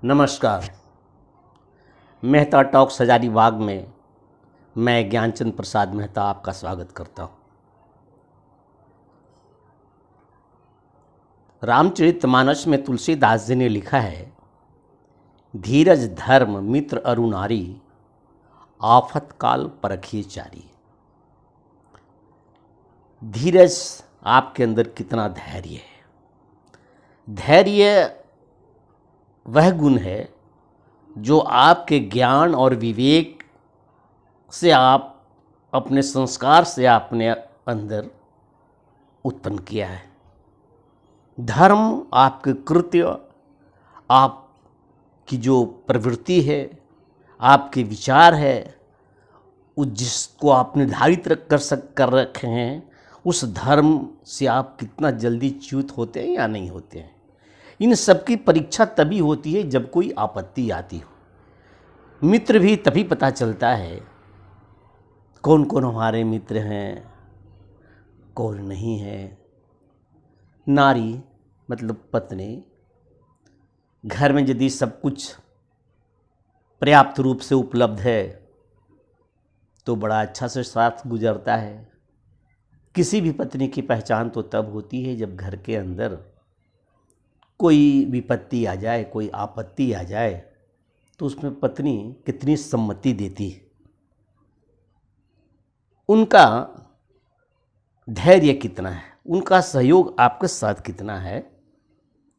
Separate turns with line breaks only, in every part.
नमस्कार। मेहता टॉक्स हजारीबाग में मैं ज्ञानचंद प्रसाद मेहता आपका स्वागत करता हूँ। रामचरितमानस में तुलसीदास जी ने लिखा है, धीरज धर्म मित्र अरु नारी, आफत काल परखिए चारी। धीरज आपके अंदर कितना धैर्य है। धैर्य वह गुण है जो आपके ज्ञान और विवेक से, आप अपने संस्कार से आपने अंदर उत्पन्न किया है। धर्म आपके कृत्य, आपकी जो प्रवृत्ति है, आपके विचार है, उस जिसको आप निर्धारित कर रखे हैं, उस धर्म से आप कितना जल्दी च्युत होते हैं या नहीं होते हैं। इन सब की परीक्षा तभी होती है जब कोई आपत्ति आती हो। मित्र भी तभी पता चलता है कौन कौन हमारे मित्र हैं, कौन नहीं है। नारी मतलब पत्नी, घर में यदि सब कुछ पर्याप्त रूप से उपलब्ध है तो बड़ा अच्छा से साथ गुजरता है। किसी भी पत्नी की पहचान तो तब होती है जब घर के अंदर कोई विपत्ति आ जाए, कोई आपत्ति आ जाए, तो उसमें पत्नी कितनी सम्मति देती है, उनका धैर्य कितना है, उनका सहयोग आपके साथ कितना है,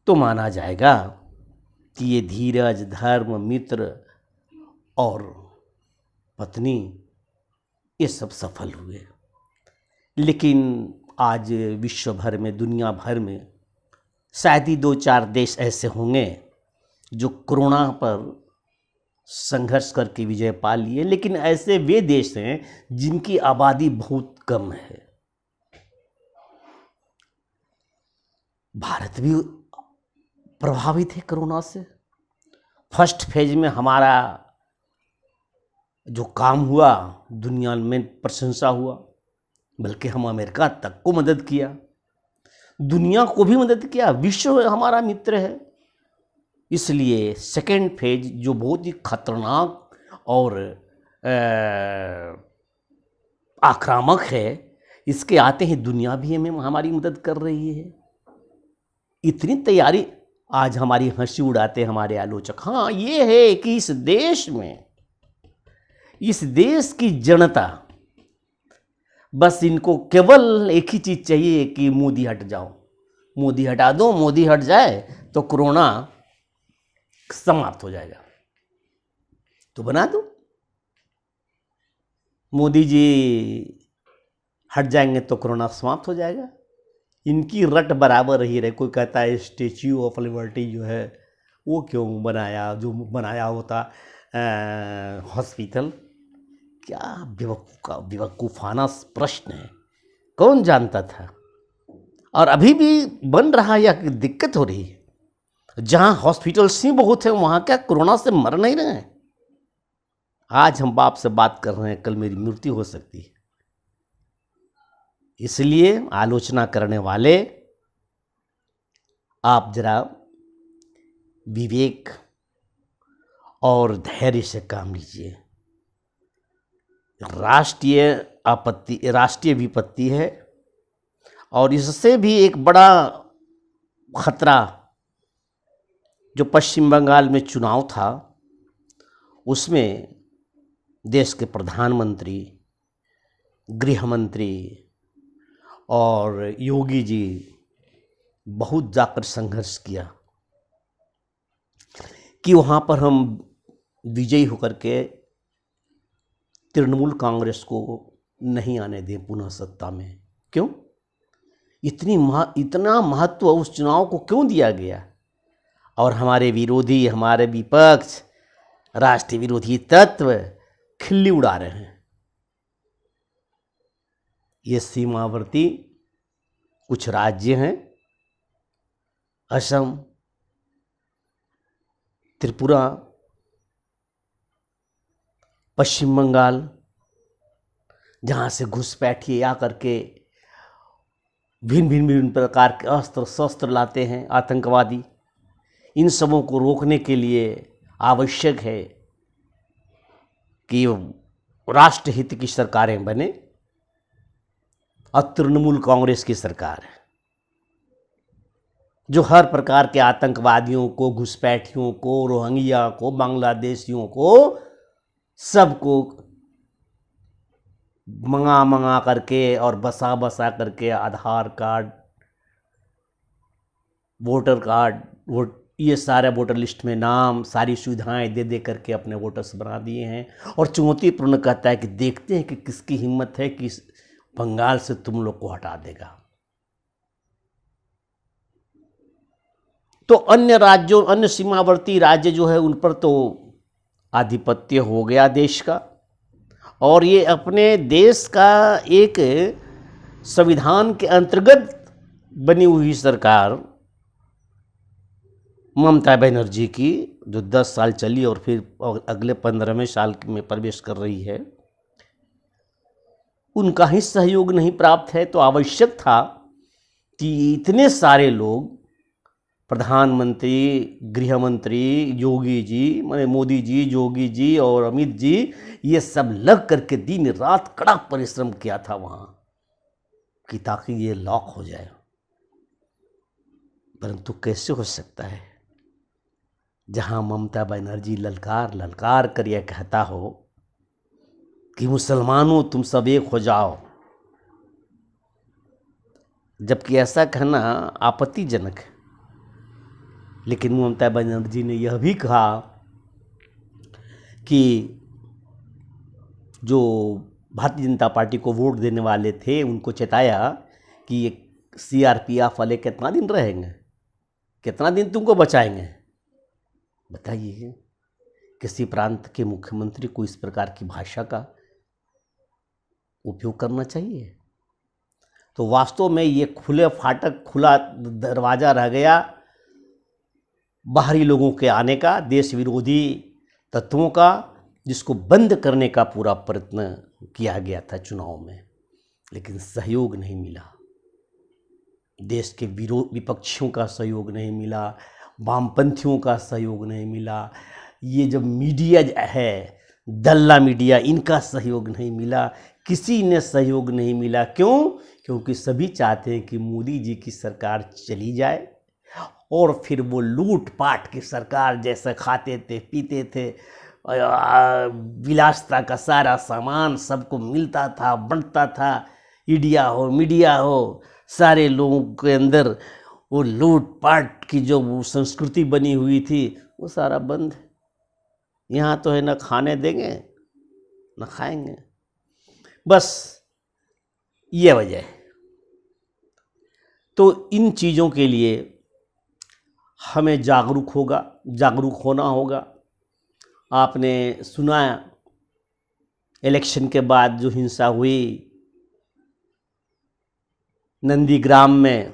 तो माना जाएगा कि ये धीरज धर्म मित्र और पत्नी ये सब सफल हुए। लेकिन आज विश्व भर में, दुनिया भर में शायद ही 2-4 देश ऐसे होंगे जो कोरोना पर संघर्ष करके विजय पा लिए, लेकिन ऐसे वे देश हैं जिनकी आबादी बहुत कम है। भारत भी प्रभावित है कोरोना से। फर्स्ट फेज में हमारा जो काम हुआ, दुनिया में प्रशंसा हुआ, बल्कि हम अमेरिका तक को मदद किया, दुनिया को भी मदद किया। विश्व हमारा मित्र है। इसलिए सेकेंड फेज जो बहुत ही खतरनाक और आक्रामक है, इसके आते ही दुनिया भी हमें हमारी मदद कर रही है। इतनी तैयारी, आज हमारी हंसी उड़ाते हमारे आलोचक। हाँ, ये है कि इस देश में, इस देश की जनता, बस इनको केवल एक ही चीज़ चाहिए कि मोदी हट जाओ, मोदी हटा दो, मोदी हट जाए तो कोरोना समाप्त हो जाएगा। तो बना दो, मोदी जी हट जाएंगे तो कोरोना समाप्त हो जाएगा। इनकी रट बराबर रही रहे। कोई कहता है स्टैच्यू ऑफ लिबर्टी जो है वो क्यों बनाया, जो बनाया होता हॉस्पिटल। क्या बेवकूफ़ाना प्रश्न है, कौन जानता था। और अभी भी बन रहा है या दिक्कत हो रही है। जहाँ हॉस्पिटल्स ही बहुत हैं वहाँ क्या कोरोना से मर नहीं रहे हैं। आज हम बाप से बात कर रहे हैं, कल मेरी मृत्यु हो सकती है। इसलिए आलोचना करने वाले, आप जरा विवेक और धैर्य से काम लीजिए। राष्ट्रीय विपत्ति है और इससे भी एक बड़ा खतरा जो पश्चिम बंगाल में चुनाव था, उसमें देश के प्रधानमंत्री, गृह मंत्री और योगी जी बहुत जाकर संघर्ष किया कि वहाँ पर हम विजयी होकर के तृणमूल कांग्रेस को नहीं आने दें पुनः सत्ता में। क्यों? इतना महत्व उस चुनाव को क्यों दिया गया? और हमारे विरोधी, हमारे विपक्ष, राष्ट्रीय विरोधी तत्व खिल्ली उड़ा रहे हैं। ये सीमावर्ती कुछ राज्य हैं, असम, त्रिपुरा, पश्चिम बंगाल, जहाँ से घुसपैठिए आकर के भिन्न प्रकार के अस्त्र शस्त्र लाते हैं आतंकवादी। इन सबों को रोकने के लिए आवश्यक है कि राष्ट्रहित की सरकारें बने और तृणमूल कांग्रेस की सरकार है जो हर प्रकार के आतंकवादियों को, घुसपैठियों को, रोहिंग्या को, बांग्लादेशियों को, सबको मंगा करके और बसा करके आधार कार्ड, वोटर कार्ड, ये सारे वोटर लिस्ट में नाम, सारी सुविधाएं दे करके अपने वोटर्स बना दिए हैं। और चुनौतीपूर्ण कहता है कि देखते हैं कि किसकी हिम्मत है कि बंगाल से तुम लोग को हटा देगा। तो अन्य राज्यों, अन्य सीमावर्ती राज्य जो है उन पर तो आधिपत्य हो गया देश का, और ये अपने देश का एक संविधान के अंतर्गत बनी हुई सरकार ममता बनर्जी की, जो 10 साल चली और फिर अगले 15वें साल में प्रवेश कर रही है, उनका ही सहयोग नहीं प्राप्त है। तो आवश्यक था कि इतने सारे लोग, प्रधानमंत्री, गृह मंत्री योगी जी, माने मोदी जी, योगी जी और अमित जी, ये सब लग करके दिन रात कड़ा परिश्रम किया था वहाँ कि ताकि ये लॉक हो जाए। परंतु कैसे हो सकता है जहाँ ममता बनर्जी ललकार कर यह कहता हो कि मुसलमानों तुम सब एक हो जाओ, जबकि ऐसा कहना आपत्तिजनक है। लेकिन ममता बनर्जी ने यह भी कहा कि जो भारतीय जनता पार्टी को वोट देने वाले थे उनको चेताया कि ये CRPF वाले कितना दिन रहेंगे, कितना दिन तुमको बचाएंगे। बताइए, किसी प्रांत के मुख्यमंत्री को इस प्रकार की भाषा का उपयोग करना चाहिए? तो वास्तव में ये खुले फाटक, खुला दरवाज़ा रह गया बाहरी लोगों के आने का, देश विरोधी तत्वों का, जिसको बंद करने का पूरा प्रयत्न किया गया था चुनाव में, लेकिन सहयोग नहीं मिला। देश के विपक्षियों का सहयोग नहीं मिला, वामपंथियों का सहयोग नहीं मिला, ये जब मीडिया है, दल्ला मीडिया, इनका सहयोग नहीं मिला, किसी ने सहयोग नहीं मिला। क्यों? क्योंकि सभी चाहते हैं कि मोदी जी की सरकार चली जाए और फिर वो लूट पाट की सरकार जैसे खाते थे, पीते थे, विलासता का सारा सामान सबको मिलता था, बंटता था, इंडिया हो, मीडिया हो, सारे लोगों के अंदर वो लूट पाट की जो वो संस्कृति बनी हुई थी वो सारा बंद है। यहाँ तो है ना खाने देंगे ना खाएंगे, बस ये वजह है। तो इन चीज़ों के लिए हमें जागरूक होना होगा। आपने सुना इलेक्शन के बाद जो हिंसा हुई नंदीग्राम में,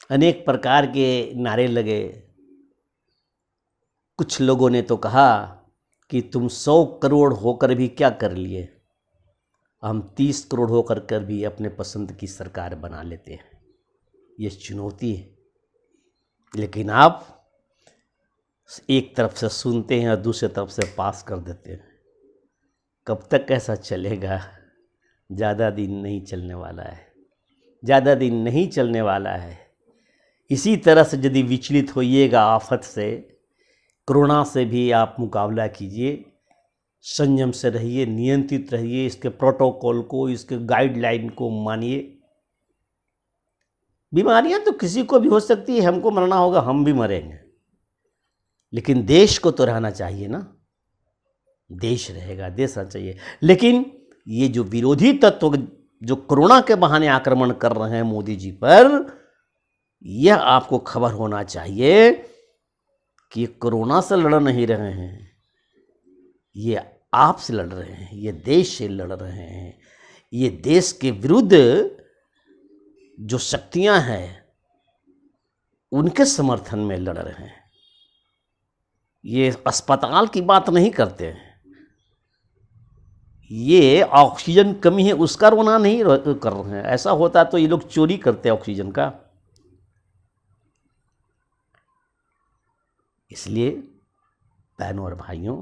अनेक प्रकार के नारे लगे। कुछ लोगों ने तो कहा कि तुम 100 करोड़ होकर भी क्या कर लिए, हम 30 करोड़ होकर भी अपने पसंद की सरकार बना लेते हैं। ये चुनौती है। लेकिन आप एक तरफ से सुनते हैं और दूसरी तरफ से पास कर देते हैं। कब तक ऐसा चलेगा? ज़्यादा दिन नहीं चलने वाला है, ज़्यादा दिन नहीं चलने वाला है। इसी तरह से यदि विचलित होइएगा आफत से, कोरोना से भी आप मुकाबला कीजिए, संयम से रहिए, नियंत्रित रहिए, इसके प्रोटोकॉल को, इसके गाइडलाइन को मानिए। बीमारियां तो किसी को भी हो सकती है, हमको मरना होगा, हम भी मरेंगे, लेकिन देश को तो रहना चाहिए ना। देश रहेगा, देश रहना चाहिए। लेकिन ये जो विरोधी तत्व जो कोरोना के बहाने आक्रमण कर रहे हैं मोदी जी पर, यह आपको खबर होना चाहिए कि ये कोरोना से लड़ नहीं रहे हैं, ये आपसे लड़ रहे हैं, ये देश से लड़ रहे हैं, ये देश के विरुद्ध जो शक्तियां हैं उनके समर्थन में लड़ रहे हैं। ये अस्पताल की बात नहीं करते हैं, ये ऑक्सीजन कमी है उसका रोना नहीं कर रहे हैं। ऐसा होता तो ये लोग चोरी करते ऑक्सीजन का। इसलिए बहनों और भाइयों,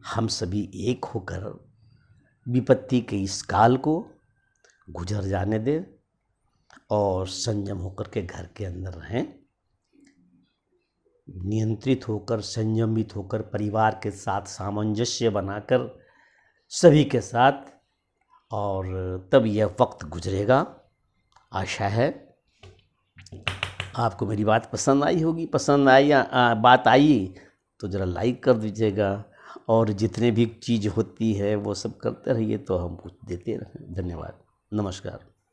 हम सभी एक होकर विपत्ति के इस काल को गुजर जाने दें और संयम होकर के घर के अंदर रहें। नियंत्रित होकर, संयमित होकर, परिवार के साथ सामंजस्य बनाकर सभी के साथ, और तब यह वक्त गुजरेगा। आशा है आपको मेरी बात पसंद आई होगी। पसंद आई बात आई तो ज़रा लाइक कर दीजिएगा, और जितने भी चीज़ होती है वो सब करते रहिए तो हम कुछ देते रहें। धन्यवाद, नमस्कार।